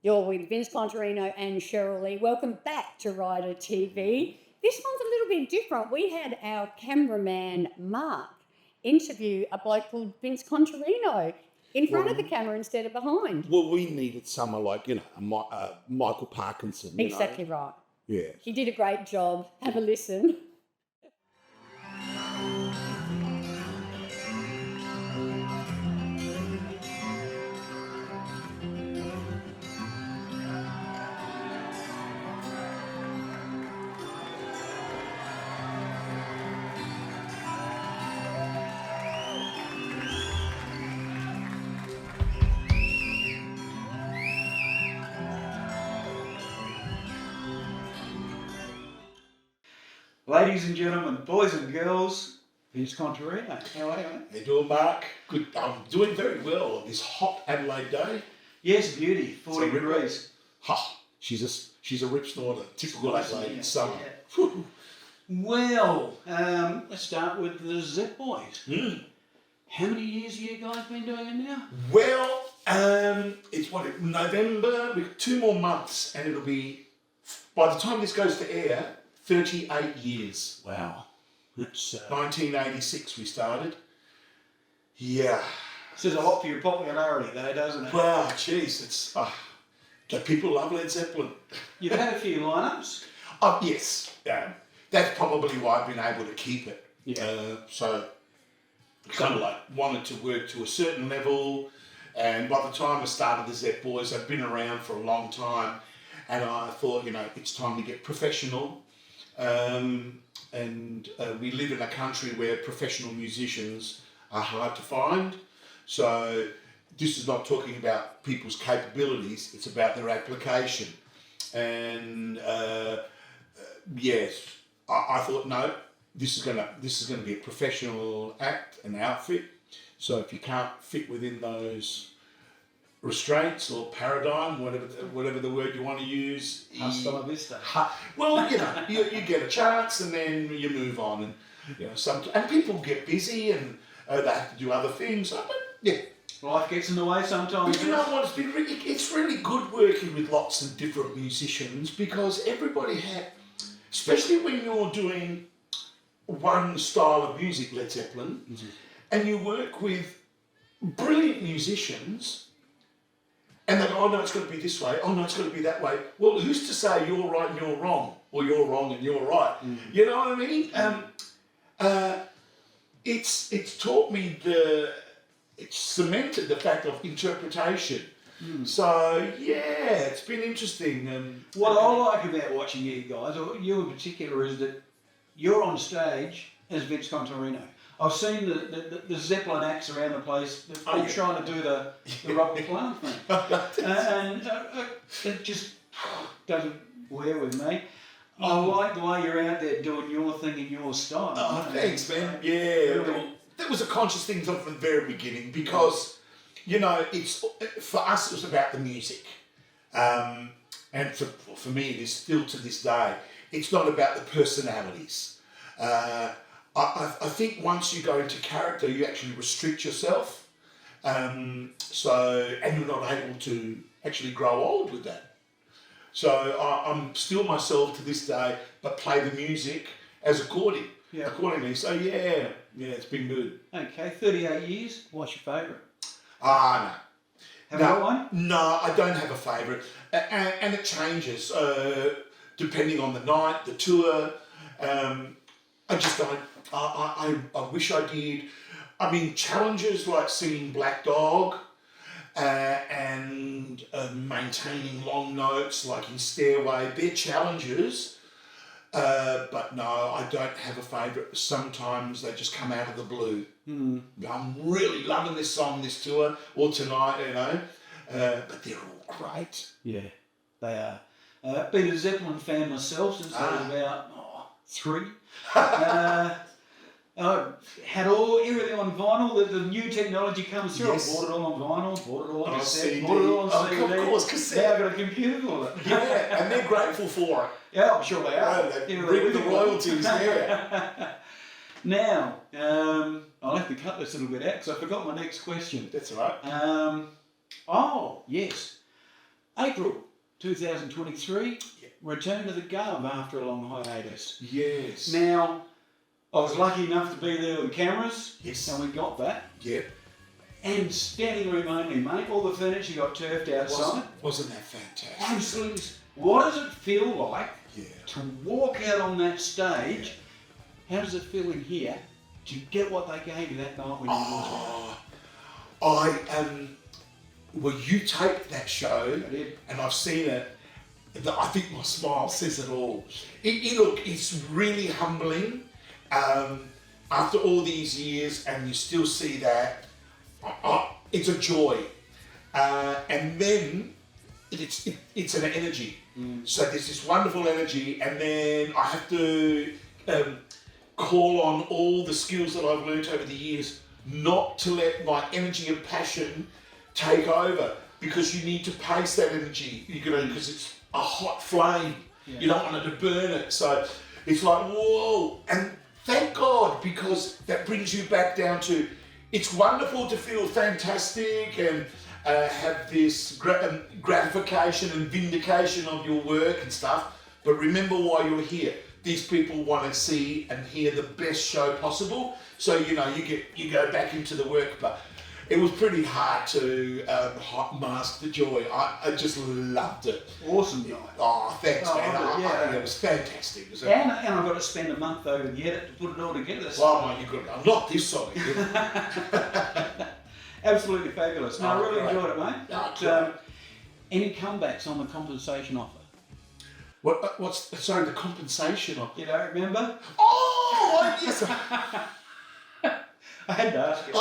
You're with Vince Contarino and Cheryl Lee. Welcome back to RiderTV. This one's a little bit different. We had our cameraman, Mark, interview a bloke called Vince Contarino in front of the camera instead of behind. Well, we needed someone like, Michael Parkinson. Exactly right. Yeah. He did a great job. Have a listen. Ladies and gentlemen, boys and girls, Vince Contarino. How are you, mate? How you doing, Mark? Good. I'm doing very well on this hot Adelaide day. Yes, beauty, 40 degrees. Ha! She's a rip snorter. Typical Adelaide summer. Yeah. Well, let's start with the Zep Boys. How many years have you guys been doing it now? Well, it's November. We've got 2 more months, and it'll be, by the time this goes to air, 38 years. Wow. That's 1986 we started. Yeah. says a lot for your popularity though, doesn't it? Well, jeez, it's... people love Led Zeppelin. You've had a few lineups. Yes. That's probably why I've been able to keep it. Yeah. So, kind of like wanted to work to a certain level, and by the time I started the Zep Boys, I've been around for a long time, and I thought, it's time to get professional. We live in a country where professional musicians are hard to find. So this is not talking about people's capabilities, it's about their application. And yes, I thought, no, this is gonna be a professional act and outfit. So if you can't fit within those restraints or paradigm, whatever the word you want to use, Hasta la vista. Well, you get a chance and then you move on, and and people get busy and they have to do other things. But yeah, Life gets in the way sometimes. but you know what? It's really good working with lots of different musicians, because everybody especially when you're doing one style of music, Led Zeppelin, and you work with brilliant musicians. And they go, oh no, it's going to be this way. Oh no, it's going to be that way. Well, who's to say you're right and you're wrong, or you're wrong and you're right? You know what I mean? It's taught me it's cemented the fact of interpretation. So yeah, it's been interesting. What I like about watching you guys, or you in particular, is that you're on stage as Vince Contarino. I've seen the Zeppelin acts around the place, all trying to do the rubber plant thing. And it just doesn't wear with me. I like the way you're out there doing your thing in your style. Oh, thanks, man. Yeah. Really. That was a conscious thing from the very beginning, because, it's for us, it was about the music. And for me, it is still to this day. It's not about the personalities. I think once you go into character, you actually restrict yourself. And you're not able to actually grow old with that. So I'm still myself to this day, but play the music as accordingly. So yeah, it's been good. Okay, 38 years. What's your favourite? No. Have you got one? No, I don't have a favourite. And it changes depending on the night, the tour. I just don't. I wish I did. I mean, challenges like singing Black Dog and maintaining long notes like in Stairway, they're challenges. But no, I don't have a favourite. Sometimes they just come out of the blue. I'm really loving this song, this tour, or tonight, but they're all great. Yeah, they are. Been a Zeppelin fan myself since I was about 3. I had everything on vinyl. The new technology comes through. Yes. I bought it all on vinyl, bought it all on cassette, CD. bought it all on CD. Of course, cassette. Now I've got a computer for it. Yeah, and they're grateful for it. Yeah, I'm sure they are. They reap the royalties, yeah. Now, I'll have to cut this a little bit out because I forgot my next question. That's all right. Oh, yes. April 2023, return to the Gov after a long hiatus. Yes. Now, I was lucky enough to be there with cameras. Yes. And we got that. Yep. And standing room only, mate. All the furniture got turfed outside. Wasn't that fantastic? Absolutely. What does it feel like Yeah. to walk out on that stage? How does it feel in here to get what they gave you that night when you walked out? Well, you taped that show, I did. and I've seen it. I think my smile says it all. Look, it's really humbling. After all these years, and you still see that, it's a joy. And then it's an energy. So there's this wonderful energy, and then I have to call on all the skills that I've learnt over the years not to let my energy and passion take over, because you need to pace that energy, because it's a hot flame. Yeah. You don't want it to burn it. So it's like, whoa. And thank God, because that brings you back down to, it's wonderful to feel fantastic and have this gratification and vindication of your work and stuff. But remember why you're here. These people want to see and hear the best show possible. So, you go back into the work. But it was pretty hard to mask the joy. I just loved it. Awesome night. Oh, thanks, man. Yeah. It was fantastic. It was And I've got to spend a month over to get it, to put it all together. well, mate, you've got to not this side. Absolutely fabulous. No, I really great. enjoyed it, mate. Oh, But, any comebacks on the compensation offer? Sorry, the compensation of. You don't remember? Oh, yes. I had to ask you.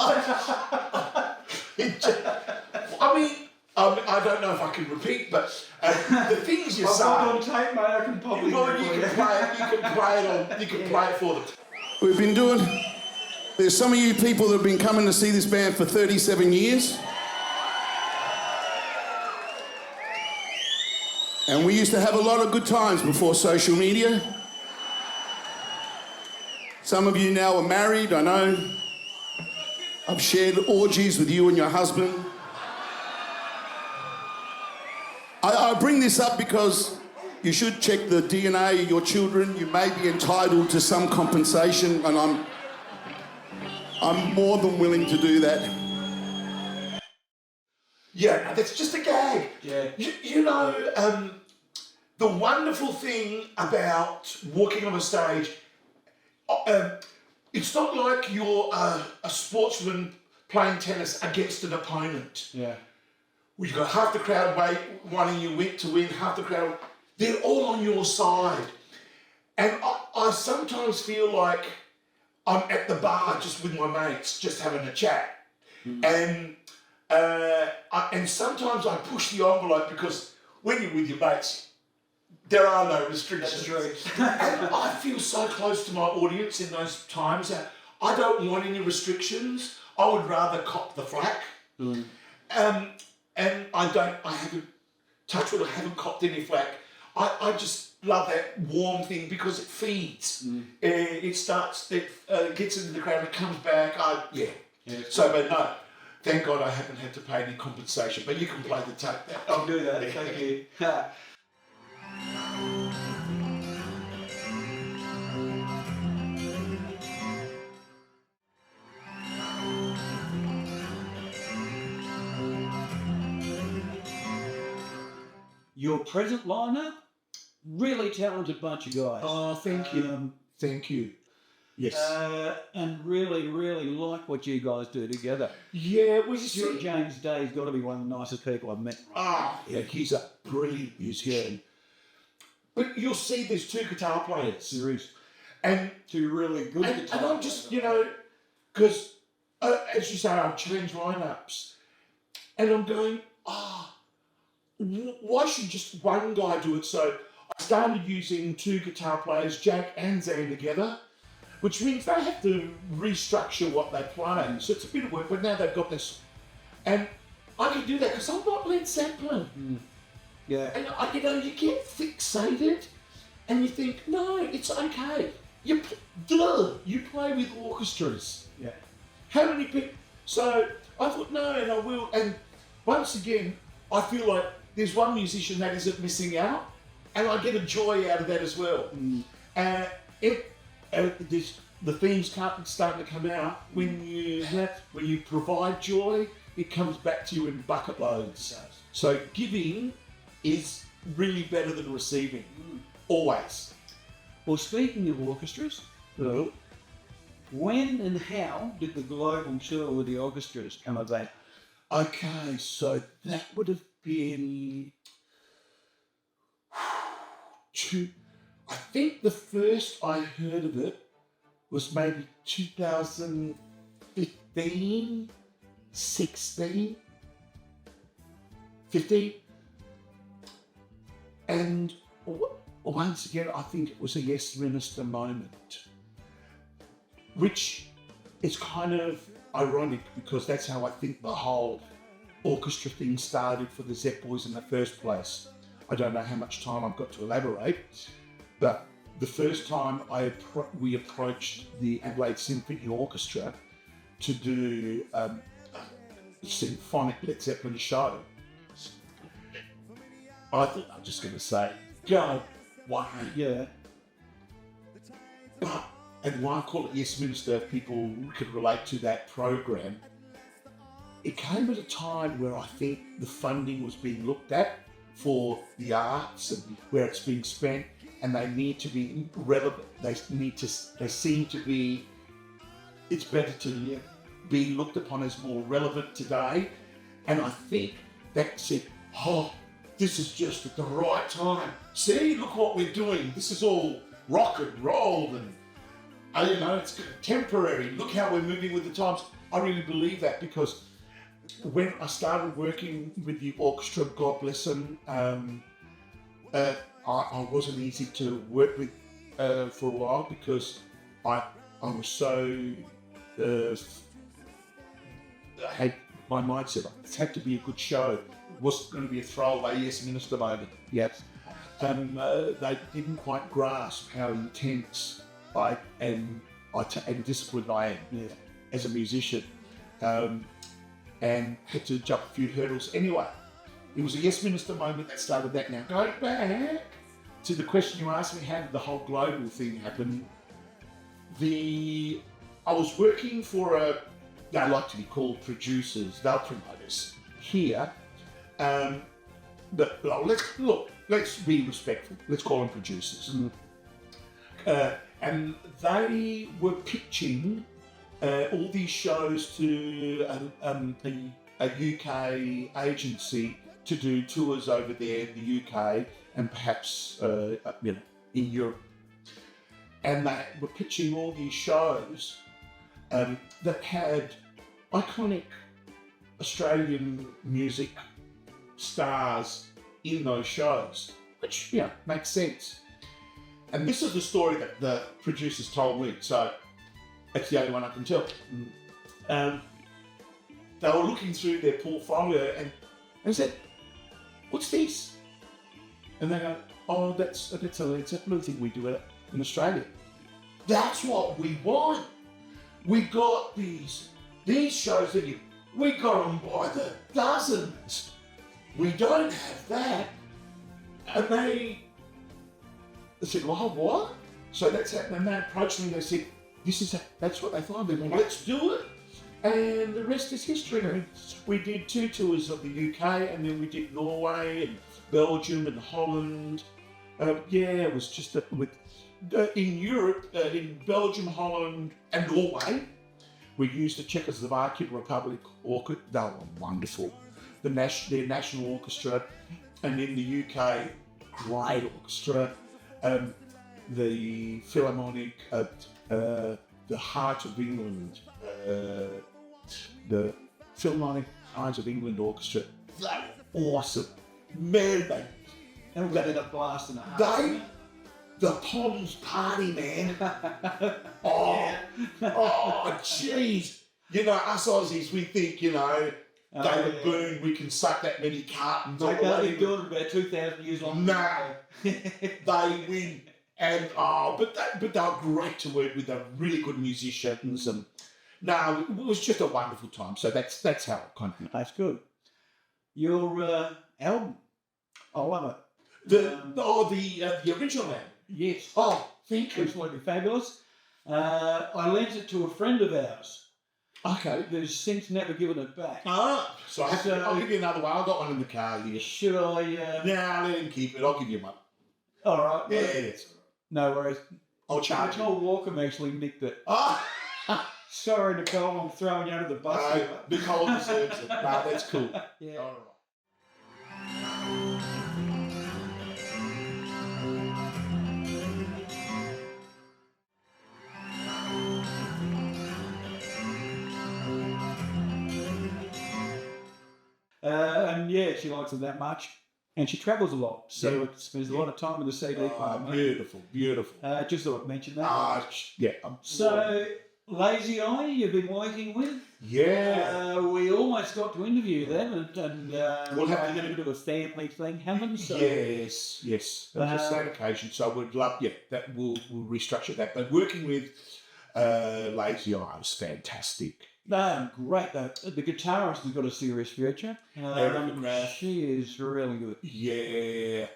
I don't know if I can repeat, but the things you I've say. got it on tape, mate. I can probably You can play it for them. We've been doing, there's some of you people that have been coming to see this band for 37 years. And we used to have a lot of good times before social media. Some of you now are married, I know. I've shared orgies with you and your husband. I bring this up because you should check the DNA of your children. You may be entitled to some compensation, and I'm more than willing to do that. Yeah, that's just a gag. Yeah. The wonderful thing about walking on a stage, it's not like you're a sportsman playing tennis against an opponent. Yeah. You've got half the crowd wanting you to win, half the crowd, they're all on your side. And I sometimes feel like I'm at the bar just with my mates, just having a chat. And sometimes I push the envelope, because when you're with your mates, there are no restrictions. That's true. And I feel so close to my audience in those times that I don't want any restrictions. I would rather cop the flack. And I haven't, touch wood, I haven't copped any flack. I just love that warm thing, because it feeds. It starts, it gets into the crowd, it comes back. Yeah, So, but no, thank God I haven't had to pay any compensation, but you can play the tape. I'll do that. Thank you. Your present lineup, really talented bunch of guys. Oh, thank you. Thank you. Yes. And really, really like what you guys do together. Yeah, we Stuart see. James Day's got to be one of the nicest people I've met. Yeah, he's a brilliant musician. But you'll see there's two guitar players. There is. And Two really good And guitar I'm just, because as you say, I've changed lineups, and I'm going, why should just one guy do it? So I started using two guitar players, Jack and Zan, together, which means they have to restructure what they play. So it's a bit of work, but now they've got this. And I can do that because I'm not Led Zeppelin. Yeah. And you get fixated, and you think, no, it's okay. You play with orchestras. Yeah. How many people? So I thought, no, and I will. And once again, I feel like there's one musician that isn't missing out, and I get a joy out of that as well. The themes starting to come out when you provide joy, it comes back to you in bucket loads. So giving is really better than receiving, always. Well, speaking of orchestras, when and how did the global tour with the orchestras come about? Okay, so that would have been I think the first I heard of it was maybe 2015, 16, 15. And once again, I think it was a Yes Minister moment, which is kind of ironic because that's how I think the whole orchestra thing started for the Zepp Boys in the first place. I don't know how much time I've got to elaborate, but the first time we approached the Adelaide Symphony Orchestra to do a symphonic Led Zeppelin show, I think I'm just going to say, go, why? Yeah. And why I call it Yes Minister, if people could relate to that program, it came at a time where I think the funding was being looked at for the arts and where it's being spent, and they need to be relevant. They seem to be, it's better to be looked upon as more relevant today. And I think that said, this is just at the right time. See, look what we're doing. This is all rock and roll and, it's contemporary. Look how we're moving with the times. I really believe that because when I started working with the orchestra, God bless them, I wasn't easy to work with for a while because I was so I had my mindset. It had to be a good show. It wasn't going to be a throwaway Yes Minister moment. Yep. They didn't quite grasp how intense and disciplined I am as a musician. And had to jump a few hurdles. Anyway, it was a Yes Minister moment that started that. Now, going back to the question you asked me, how did the whole global thing happen? I was working for they like to be called producers, they're promoters here. But let's be respectful. Let's call them producers. And they were pitching all these shows to a UK agency to do tours over there in the UK and perhaps in Europe. And they were pitching all these shows that had iconic Australian music stars in those shows, which makes sense. And this is the story that the producers told me, so that's the only one I can tell. They were looking through their portfolio and they said, "What's this?" And they go, "Oh, that's a Led Zeppelin thing we do in Australia." That's what we want. We got these shows that we got them by the dozens. We don't have that. And they said, "Well, what?" So that's it. And they approached me and they said, that's what they thought. They went, "Let's do it." And the rest is history. We did 2 tours of the UK, and then we did Norway and Belgium and Holland. It was just in Europe, in Belgium, Holland, and Norway. We used the Czechoslovakian Republic Orchestra. They were wonderful. Their national orchestra, and in the UK, great orchestra. The Philharmonic, the Heart of England, the Philharmonic Heart of England Orchestra. They were awesome. Man, And we've got a blast and a half. The Poms party, man. Jeez. Us Aussies, we think, David Boone, we can suck that many cartons. They can't be doing it about 2,000 years long. Nah, they win. And but they were great to work with. They're really good musicians, and it was just a wonderful time. So that's how it kind of. That's good. Your album I love it. The original man. Yes. Oh, thank you. Absolutely fabulous. I lent it to a friend of ours Okay. who's since never given it back. So I'll give you another one. I've got one in the car here. Should I? Nah, let him keep it. I'll give you one. All right. Yeah, it's No worries. I'll charge you. Nicole Walkham actually nicked it. Ah, Sorry, Nicole, I'm throwing you under the bus. here. Nicole deserves it. No, that's cool. Yeah. All right. And yeah, she likes it that much. And she travels a lot, so Yeah. it spends a lot of time in the CD player. mate. Beautiful, beautiful. Just thought I'd mention that. Yeah. So, LazyEye, you've been working with. Yeah. We almost got to interview them, and We'll have to we're going to do a family thing, haven't we? So, Yes. That's a sad occasion. So we'd love, that we'll restructure that. But working with LazyEye was fantastic. great. The guitarist has got a serious future. She is really good. Yeah.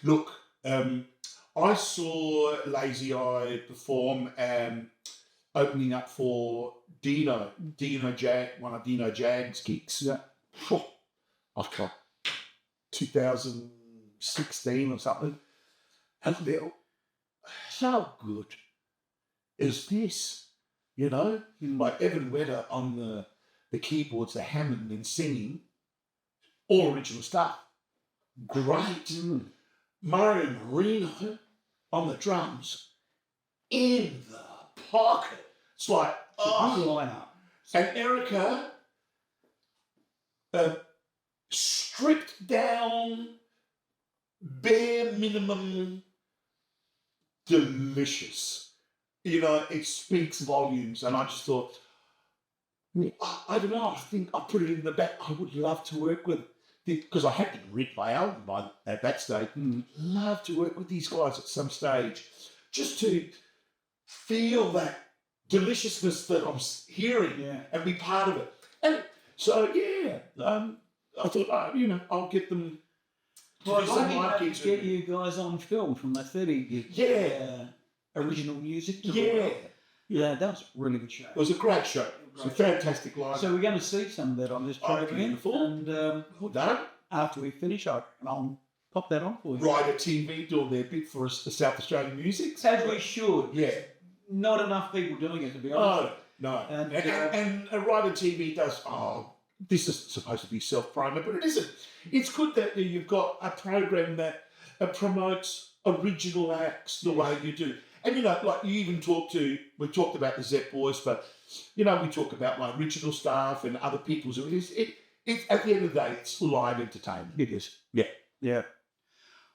Look, I saw LazyEye perform opening up for Dino Jag, one of Dino Jag's gigs. Yeah. I've got 2016 or something. And they're so good as this, like Evan Wedder on the keyboards, the Hammond and singing, all original stuff. Great. Mario Marino on the drums, in the pocket. It's like, Good lineup. and Erica, stripped down, bare minimum, delicious. It speaks volumes. And I just thought, I don't know, I think I put it in the back. I would love to work with, because I hadn't written my album at that stage. Love to work with these guys at some stage, just to feel that deliciousness that I'm hearing and be part of it. And so, I thought, I'll get them to Well, do some I'd live like gigs to with get me. you guys on film from the 30 gig. Yeah. Original music. Yeah. Yeah, that was a really good show. It was a great show. It was a fantastic live. So we're going to see some of that on this program. beautiful. And Well done. after we finish, I'll pop that on for you. RiderTV doing their bit for us, the South Australian music. As we should. Yeah. Not enough people doing it, to be honest. No. And, And RiderTV does, this is supposed to be self-promo, but it isn't. It's good that you've got a program that promotes original acts the way you do. And, like you even we talked about the Zep Boys, but, we talk about like original stuff and other people's. It's at the end of the day, it's live entertainment. It is. Yeah. Yeah.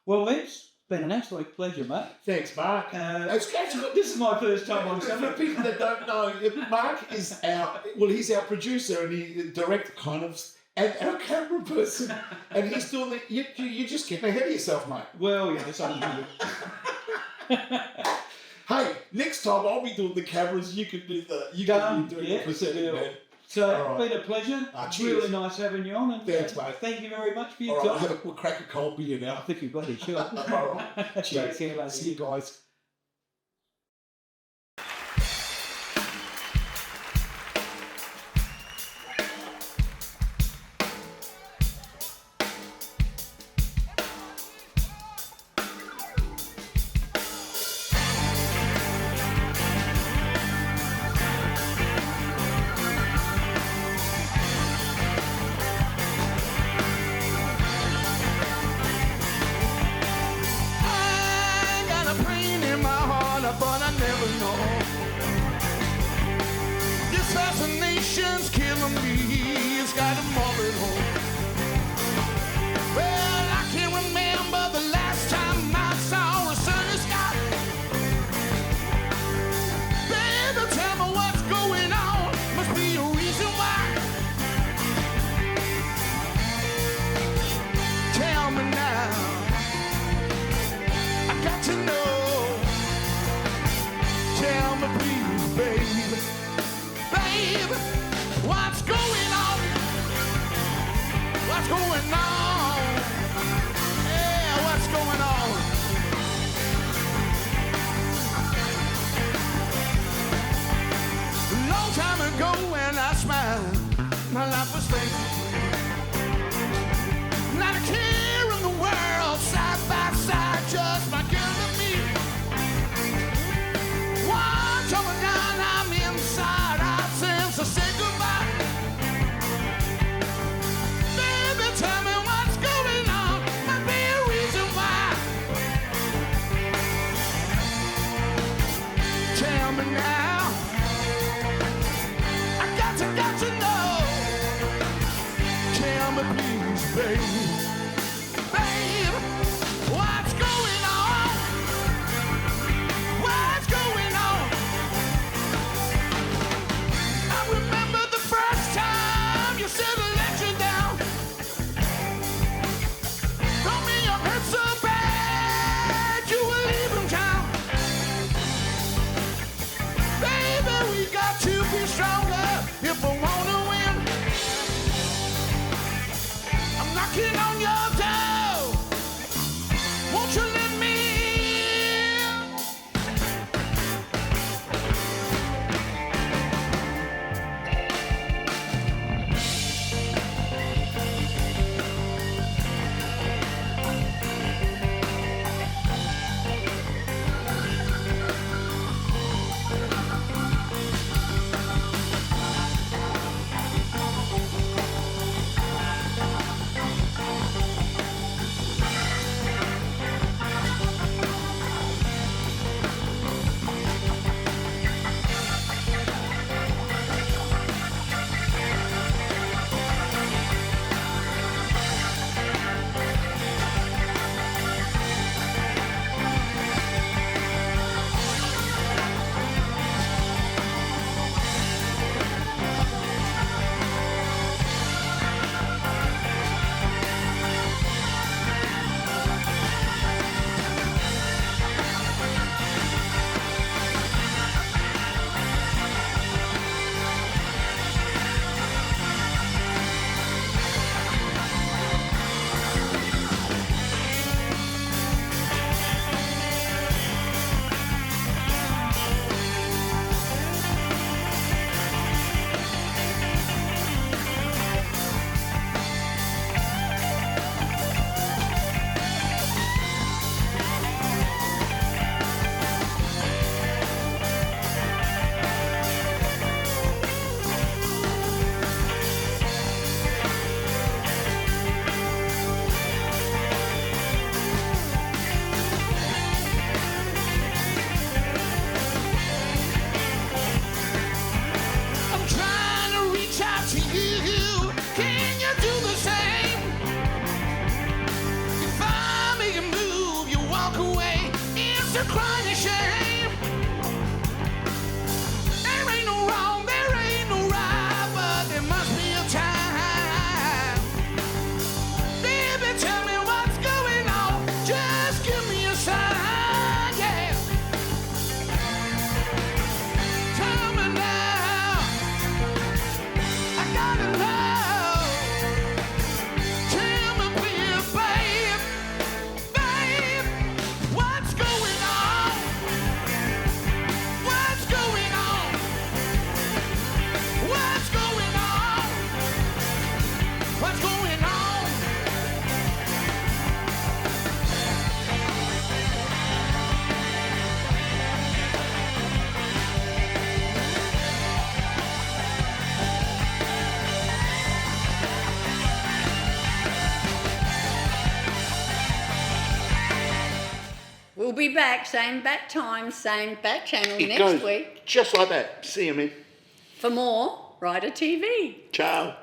Well, it's been an absolute pleasure, mate. Thanks, Mark. This is my first time on For something. people that don't know, Mark is he's our producer and he director kind of, and our camera person, and he's doing you're just getting ahead of yourself, mate. Well, yeah, that's understandable. Hey, next time I'll be doing the cameras, you can do the, Yeah, presenting, yeah. man. So, All right. been a pleasure. Cheers. Really nice having you on. And, Thanks, mate. Thank you very much for your All right, time. we'll crack a cold beer I now. think you've got it, sure. All right. Cheers. Take care, mate. See you guys. I got a pain in my heart, but I never know. This fascination's killing me. It's got a morbid home. Well, I can't remember the last time I saw a sunny sky. Baby, tell me what's going on. Must be a reason why. Tell me now. I got to know. Tell me please, baby. Baby, what's going on? my life was spent. Not a care in the world, side by side, just my girl and me. One trouble down, I'm inside out since I said goodbye. Baby, tell me what's going on, might be a reason why. Tell me now, I got to know. Tell me please, baby. Babe, what's going on? What's going on? I remember the first time you said I let you down. Told me you hurt so bad you were leaving town. Baby, we got to be stronger if we wanna win. I'm knocking on your door. Won't you let me in? I'm trying to reach out to you. Can you do the same? If I make a move, you walk away. It's a crying shame. There ain't no wrong, there ain't no right, but there must be a time. Baby, tell me what's going on. Just give me a sign, yeah. Tell me now, I gotta know. Tell me please, babe, babe, what's going on? What's going on? What's going on? What's going on? We'll be back, same bat time, same bat channel It next goes week just like that. See you, man. for more Rider TV. Ciao.